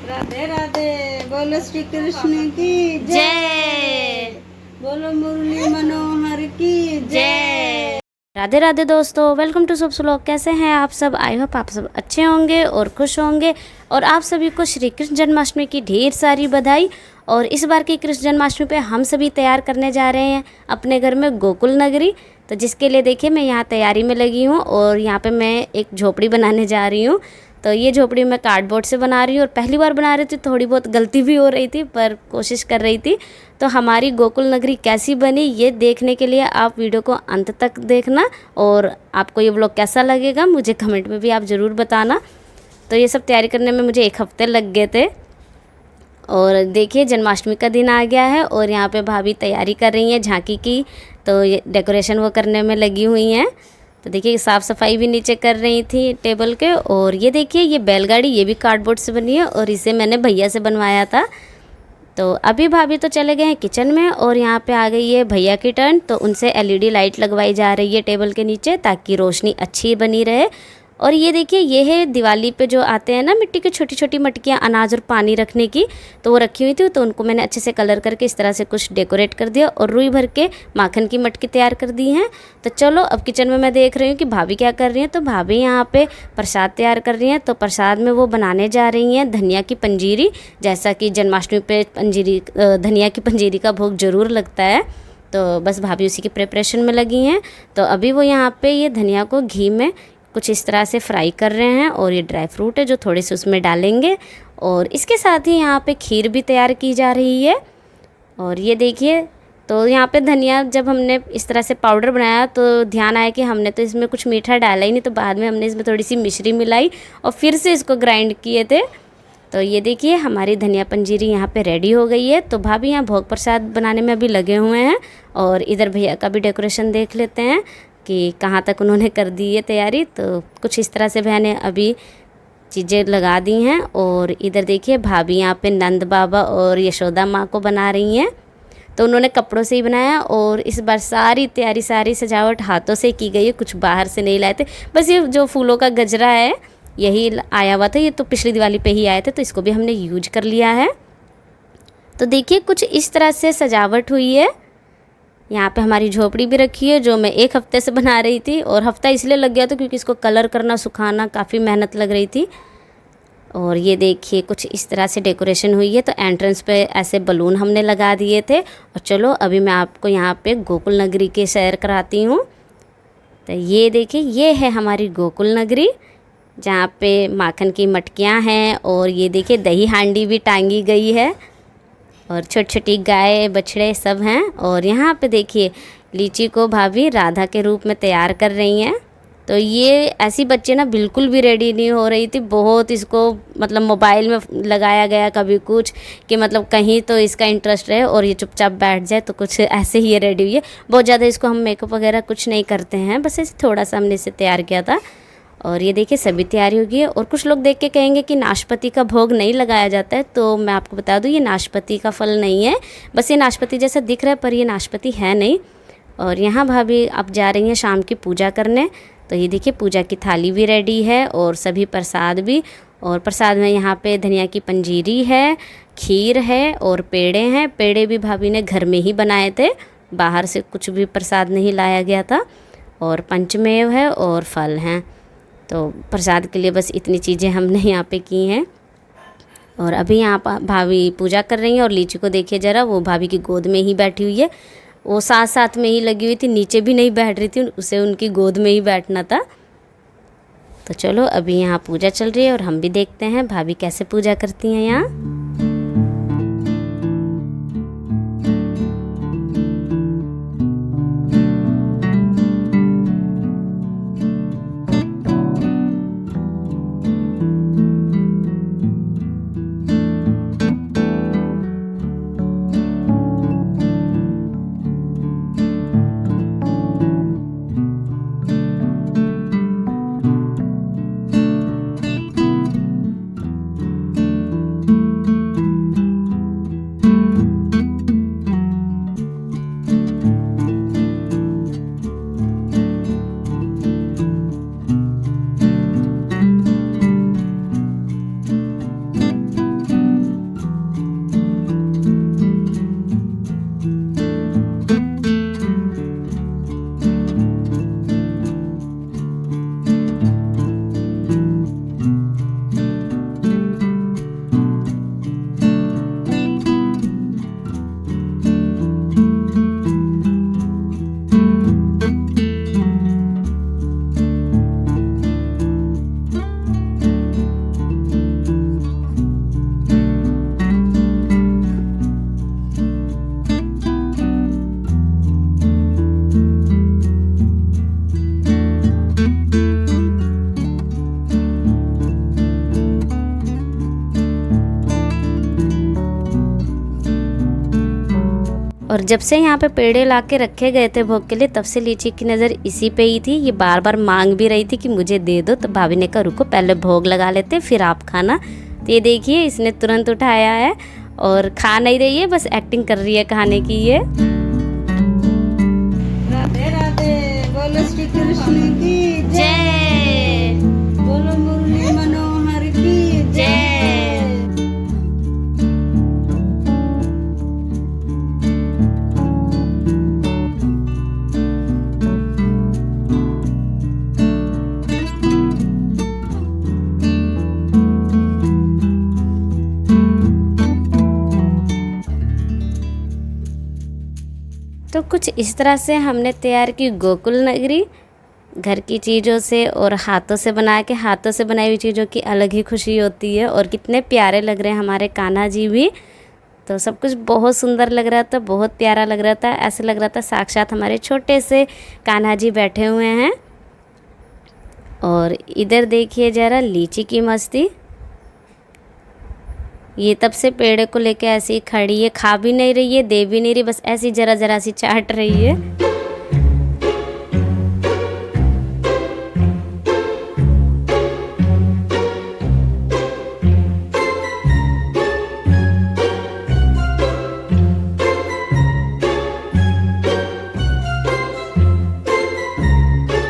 राधे राधे। बोलो श्री कृष्ण की जय। बोलो मुरली मनोहर की जय। राधे राधे दोस्तों, वेलकम टू शुभ श्लोक। कैसे हैं आप सब? आई होप आप सब अच्छे होंगे और खुश होंगे। और आप सभी को श्री कृष्ण जन्माष्टमी की ढेर सारी बधाई। और इस बार की कृष्ण जन्माष्टमी पे हम सभी तैयार करने जा रहे हैं अपने घर में गोकुल नगरी। तो जिसके लिए देखिए मैं यहाँ तैयारी में लगी हूँ और यहाँ पे मैं एक झोपड़ी बनाने जा रही हूँ। तो ये झोपड़ी मैं कार्डबोर्ड से बना रही हूँ और पहली बार बना रही थी, थोड़ी बहुत गलती भी हो रही थी पर कोशिश कर रही थी। तो हमारी गोकुल नगरी कैसी बनी ये देखने के लिए आप वीडियो को अंत तक देखना। और आपको ये व्लॉग कैसा लगेगा मुझे कमेंट में भी आप ज़रूर बताना। तो ये सब तैयारी करने में मुझे 1 हफ्ते लग गए थे। और देखिए जन्माष्टमी का दिन आ गया है और यहाँ पे भाभी तैयारी कर रही हैं झांकी की। तो ये डेकोरेशन वो करने में लगी हुई हैं। तो देखिए साफ़ सफाई भी नीचे कर रही थी टेबल के। और ये देखिए ये बैलगाड़ी ये भी कार्डबोर्ड से बनी है और इसे मैंने भैया से बनवाया था। तो अभी भाभी तो चले गए हैं किचन में और यहाँ पे आ गई है भैया की टर्न। तो उनसे एलईडी लाइट लगवाई जा रही है टेबल के नीचे ताकि रोशनी अच्छी बनी रहे। और ये देखिए ये है दिवाली पे जो आते हैं ना मिट्टी की छोटी छोटी मटकियाँ अनाज और पानी रखने की, तो वो रखी हुई थी। तो उनको मैंने अच्छे से कलर करके इस तरह से कुछ डेकोरेट कर दिया और रुई भर के माखन की मटकी तैयार कर दी हैं। तो चलो अब किचन में मैं देख रही हूँ कि भाभी क्या कर रही हैं। तो भाभी यहाँ पे प्रसाद तैयार कर रही हैं। तो प्रसाद में वो बनाने जा रही हैं धनिया की पंजीरी। जैसा कि जन्माष्टमी पे पंजीरी धनिया की पंजीरी का भोग ज़रूर लगता है। तो बस भाभी उसी की प्रिपरेशन में लगी हैं। तो अभी वो यहाँ पे ये धनिया को घी में कुछ इस तरह से फ्राई कर रहे हैं और ये ड्राई फ्रूट है जो थोड़े से उसमें डालेंगे। और इसके साथ ही यहाँ पे खीर भी तैयार की जा रही है। और ये देखिए तो यहाँ पे धनिया जब हमने इस तरह से पाउडर बनाया तो ध्यान आया कि हमने तो इसमें कुछ मीठा डाला ही नहीं। तो बाद में हमने इसमें थोड़ी सी मिश्री मिलाई और फिर से इसको ग्राइंड किए थे। तो ये देखिए हमारी धनिया पंजीरी यहाँ पे रेडी हो गई है। तो भाभी यहाँ भोग प्रसाद बनाने में अभी लगे हुए हैं। और इधर भैया का भी डेकोरेशन देख लेते हैं कि कहाँ तक उन्होंने कर दी है तैयारी। तो कुछ इस तरह से भैया ने अभी चीज़ें लगा दी हैं। और इधर देखिए भाभी यहाँ पे नंद बाबा और यशोदा माँ को बना रही हैं। तो उन्होंने कपड़ों से ही बनाया और इस बार सारी तैयारी सारी सजावट हाथों से की गई है, कुछ बाहर से नहीं लाए थे। बस ये जो फूलों का गजरा है यही आया हुआ था, ये तो पिछली दिवाली पे ही आए थे तो इसको भी हमने यूज कर लिया है। तो देखिए कुछ इस तरह से सजावट हुई है। यहाँ पे हमारी झोपड़ी भी रखी है जो मैं 1 हफ्ते से बना रही थी। और हफ्ता इसलिए लग गया था क्योंकि इसको कलर करना सुखाना काफ़ी मेहनत लग रही थी। और ये देखिए कुछ इस तरह से डेकोरेशन हुई है। तो एंट्रेंस पे ऐसे बलून हमने लगा दिए थे। और चलो अभी मैं आपको यहाँ पे गोकुल नगरी के सैर कराती हूँ। तो ये देखिए ये है हमारी गोकुल नगरी जहाँ पे माखन की मटकियाँ हैं। और ये देखिए दही हांडी भी टांगी गई है और छोटी छोटी गाय बछड़े सब हैं। और यहाँ पे देखिए लीची को भाभी राधा के रूप में तैयार कर रही हैं। तो ये ऐसी बच्चे ना बिल्कुल भी रेडी नहीं हो रही थी। बहुत इसको मतलब मोबाइल में लगाया गया कभी कुछ कि मतलब कहीं तो इसका इंटरेस्ट रहे और ये चुपचाप बैठ जाए। तो कुछ ऐसे ही ये रेडी हुई है। बहुत ज़्यादा इसको हम मेकअप वगैरह कुछ नहीं करते हैं, बस ऐसे थोड़ा सा हमने इसे तैयार किया था। और ये देखिए सभी तैयारी हो गई है। और कुछ लोग देख के कहेंगे कि नाशपाती का भोग नहीं लगाया जाता है, तो मैं आपको बता दूं ये नाशपाती का फल नहीं है। बस ये नाशपाती जैसा दिख रहा है पर ये नाशपाती है नहीं। और यहाँ भाभी अब जा रही हैं शाम की पूजा करने। तो ये देखिए पूजा की थाली भी रेडी है और सभी प्रसाद भी। और प्रसाद में यहाँ पे धनिया की पंजीरी है, खीर है और पेड़े हैं। पेड़े भी भाभी ने घर में ही बनाए थे, बाहर से कुछ भी प्रसाद नहीं लाया गया था। और पंचमेव है और फल हैं। तो प्रसाद के लिए बस इतनी चीज़ें हमने यहाँ पे की हैं। और अभी यहाँ भाभी पूजा कर रही हैं। और लीची को देखिए ज़रा, वो भाभी की गोद में ही बैठी हुई है। वो साथ साथ में ही लगी हुई थी, नीचे भी नहीं बैठ रही थी, उसे उनकी गोद में ही बैठना था। तो चलो अभी यहाँ पूजा चल रही है और हम भी देखते हैं भाभी कैसे पूजा करती हैं यहाँ। और जब से यहाँ पे पेड़े ला के रखे गए थे भोग के लिए, तब से लीची की नज़र इसी पे ही थी। ये बार बार मांग भी रही थी कि मुझे दे दो, तो भाभी ने कहा रुको पहले भोग लगा लेते फिर आप खाना। तो ये देखिए इसने तुरंत उठाया है और खा नहीं रही है, बस एक्टिंग कर रही है खाने की ये। राधे राधे, बोलो श्री कृष्ण की जय, बोलो मुरली मनोहर की जय। तो कुछ इस तरह से हमने तैयार की गोकुल नगरी, घर की चीज़ों से और हाथों से बना के। हाथों से बनाई हुई चीज़ों की अलग ही खुशी होती है। और कितने प्यारे लग रहे हैं हमारे कान्हा जी भी। तो सब कुछ बहुत सुंदर लग रहा था, बहुत प्यारा लग रहा था। ऐसे लग रहा था साक्षात हमारे छोटे से कान्हा जी बैठे हुए हैं। और इधर देखिए ज़रा लीची की मस्ती। ये तब से पेड़े को लेके ऐसे ही खड़ी है, खा भी नहीं रही है, दे भी नहीं रही, बस ऐसी जरा जरा सी चाट रही है।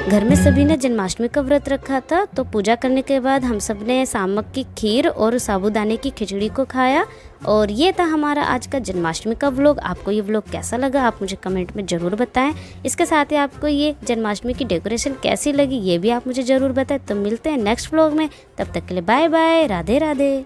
घर में सभी ने जन्माष्टमी का व्रत रखा था, तो पूजा करने के बाद हम सब ने सामक की खीर और साबूदाने की खिचड़ी को खाया। और ये था हमारा आज का जन्माष्टमी का व्लॉग। आपको ये व्लॉग कैसा लगा आप मुझे कमेंट में ज़रूर बताएं। इसके साथ ही आपको ये जन्माष्टमी की डेकोरेशन कैसी लगी ये भी आप मुझे ज़रूर बताएं। तो मिलते हैं नेक्स्ट व्लॉग में, तब तक के लिए बाय बाय, राधे राधे।